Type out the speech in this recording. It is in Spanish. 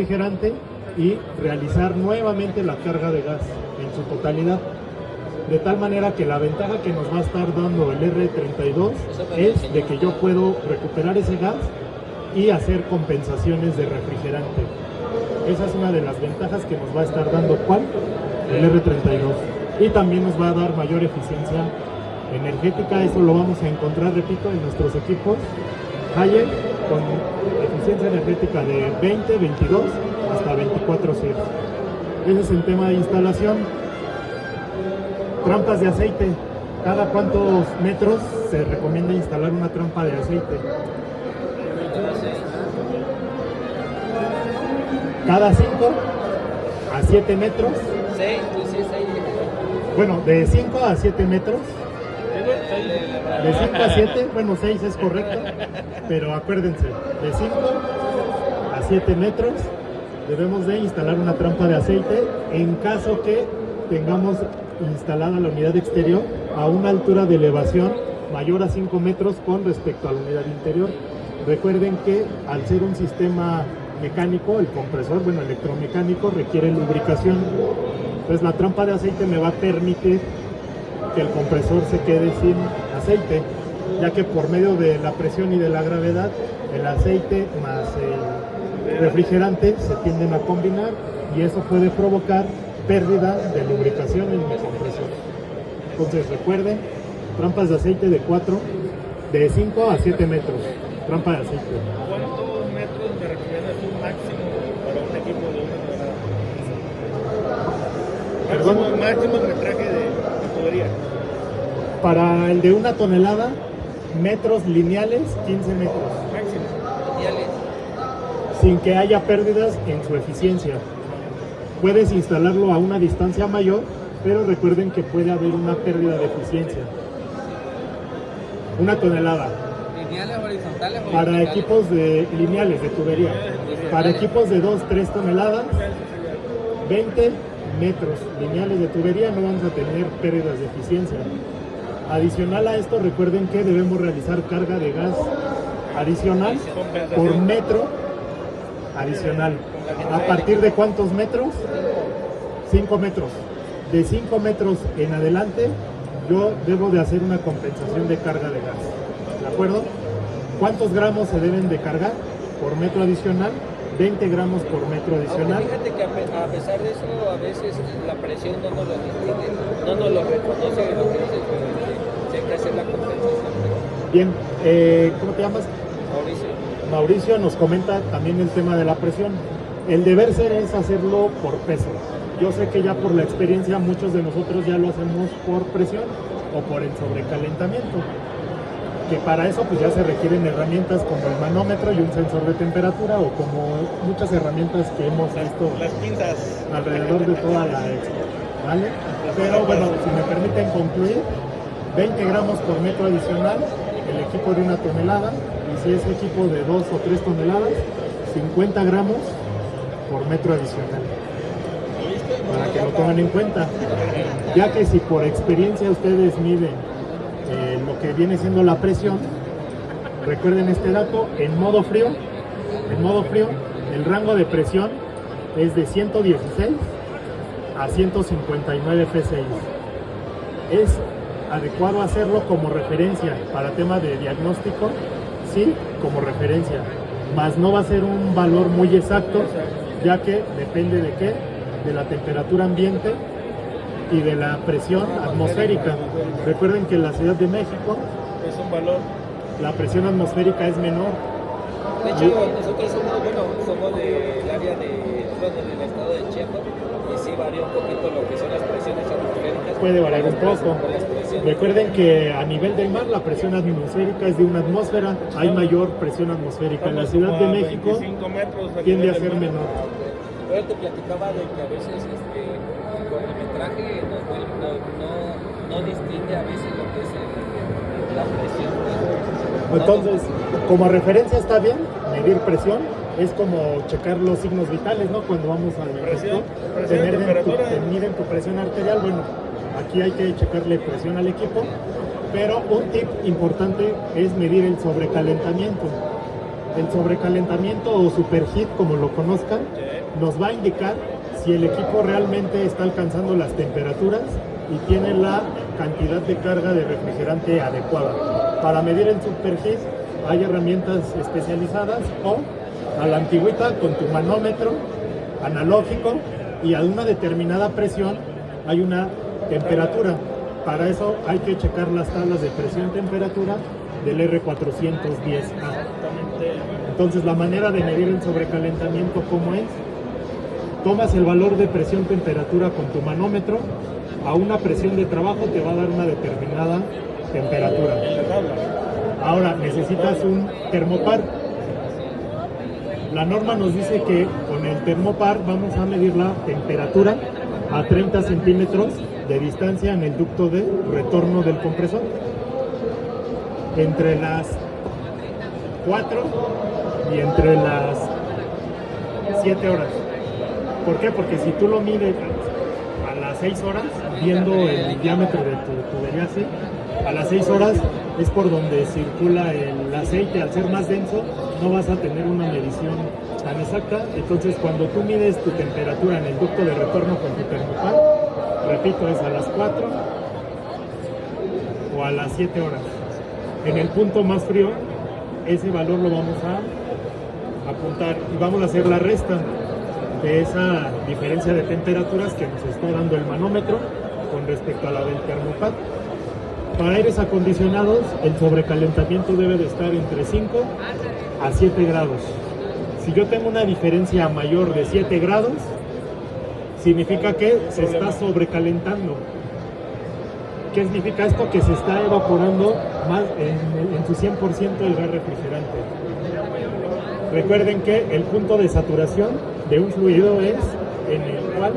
refrigerante y realizar nuevamente la carga de gas en su totalidad. De tal manera que la ventaja que nos va a estar dando el R32 es de que yo puedo recuperar ese gas y hacer compensaciones de refrigerante. Esa es una de las ventajas que nos va a estar dando ¿cuál? El R32. Y también nos va a dar mayor eficiencia energética. Eso lo vamos a encontrar, repito, en nuestros equipos Haier con eficiencia energética de 20, 22 hasta 24 CIRS. Ese es el tema de instalación. Trampas de aceite. ¿Cada cuántos metros se recomienda instalar una trampa de aceite? Cada 5 a 7 metros. 6. Bueno, de 5 a 7 metros. De 5 a 7, bueno, 6 es correcto, pero acuérdense, de 5 a 7 metros debemos de instalar una trampa de aceite en caso que tengamos instalada la unidad exterior a una altura de elevación mayor a 5 metros con respecto a la unidad interior. Recuerden que al ser un sistema mecánico, el compresor, bueno, electromecánico, requiere lubricación. Entonces la trampa de aceite me va a permitir que el compresor se quede sin aceite, ya que por medio de la presión y de la gravedad, el aceite más el refrigerante se tienden a combinar y eso puede provocar pérdida de lubricación en mi compresor. Entonces recuerden, trampas de aceite de 5 a 7 metros, trampa de aceite. ¿Cuántos metros me recomiendas tú máximo para un equipo de una tonelada? Máximo metraje de tubería. Para el de 1 tonelada, metros lineales, 15 metros. Máximo. Lineales. Sin que haya pérdidas en su eficiencia. Puedes instalarlo a una distancia mayor, pero recuerden que puede haber una pérdida de eficiencia. 1 tonelada. Lineales, horizontales. Para equipos lineales de tubería. Para equipos de 2-3 toneladas, 20 metros lineales de tubería, no vamos a tener pérdidas de eficiencia. Adicional a esto, recuerden que debemos realizar carga de gas adicional por metro adicional. ¿A partir de cuántos metros? 5 metros. De 5 metros en adelante, yo debo de hacer una compensación de carga de gas. ¿De acuerdo? ¿Cuántos gramos se deben de cargar por metro adicional? 20 gramos por metro adicional. Fíjate que a pesar de eso, a veces la presión no nos lo distingue, no nos lo reconoce lo que dices, pero sí hay que hacer la compensación. Bien, ¿cómo te llamas? Mauricio. Mauricio nos comenta también el tema de la presión. El deber ser es hacerlo por peso. Yo sé que ya por la experiencia muchos de nosotros ya lo hacemos por presión o por el sobrecalentamiento. Que para eso pues ya se requieren herramientas como el manómetro y un sensor de temperatura o como muchas herramientas que hemos visto Las pinzas. alrededor de toda la expo, ¿vale? Pero bueno, si me permiten concluir, 20 gramos por metro adicional, el equipo de 1 tonelada, y si es equipo de 2 o 3 toneladas, 50 gramos por metro adicional, para que lo tomen en cuenta, ya que si por experiencia ustedes miden lo que viene siendo la presión, recuerden este dato, en modo frío, el rango de presión es de 116 a 159 P6. Es adecuado hacerlo como referencia para tema de diagnóstico, sí, como referencia, mas no va a ser un valor muy exacto, ya que depende de qué, de la temperatura ambiente y de la presión atmosférica. Recuerden que en la Ciudad de México Es un valor. la presión atmosférica es menor. De hecho, nosotros somos del área del estado de Chiapas y sí varía un poquito lo que son las presiones atmosféricas. Puede variar un poco. Por las presiones. Recuerden que a nivel del mar la presión atmosférica es de 1 atmósfera, hay mayor presión atmosférica. En la Ciudad de México 25 metros tiende a nivel ser del mar. menor. Pero te platicaba de que a veces con el metraje no distingue a veces lo que es la presión. Entonces, como referencia está bien, medir presión, es como checar los signos vitales, ¿no? Cuando vamos al Presión, tener temperatura. te miden tu presión arterial, bueno, aquí hay que checarle presión al equipo, pero un tip importante es medir el sobrecalentamiento. El sobrecalentamiento o superheat, como lo conozcan, nos va a indicar si el equipo realmente está alcanzando las temperaturas y tiene la cantidad de carga de refrigerante adecuada. Para medir el superheat hay herramientas especializadas o a la antigüita con tu manómetro analógico y a una determinada presión hay una temperatura. Para eso hay que checar las tablas de presión-temperatura del R410A. Entonces la manera de medir el sobrecalentamiento, ¿cómo es? Tomas el valor de presión-temperatura con tu manómetro, a una presión de trabajo te va a dar una determinada temperatura. Ahora necesitas un termopar. La norma nos dice que con el termopar vamos a medir la temperatura a 30 centímetros de distancia en el ducto de retorno del compresor. Entre las 4 y entre las 7 horas. ¿Por qué? Porque si tú lo mides a las 6 horas, viendo el diámetro de tu tubería así, a las 6 horas es por donde circula el aceite. Al ser más denso no vas a tener una medición tan exacta. Entonces cuando tú mides tu temperatura en el ducto de retorno con tu termopar, repito, es a las 4 o a las 7 horas. En el punto más frío, ese valor lo vamos a apuntar y vamos a hacer la resta de esa diferencia de temperaturas que nos está dando el manómetro con respecto a la del termopar. Para aires acondicionados, el sobrecalentamiento debe de estar entre 5 a 7 grados. Si yo tengo una diferencia mayor de 7 grados, significa que se está sobrecalentando. ¿Qué significa esto? Que se está evaporando más en su 100% el gas refrigerante. Recuerden que el punto de saturación de un fluido es en el cual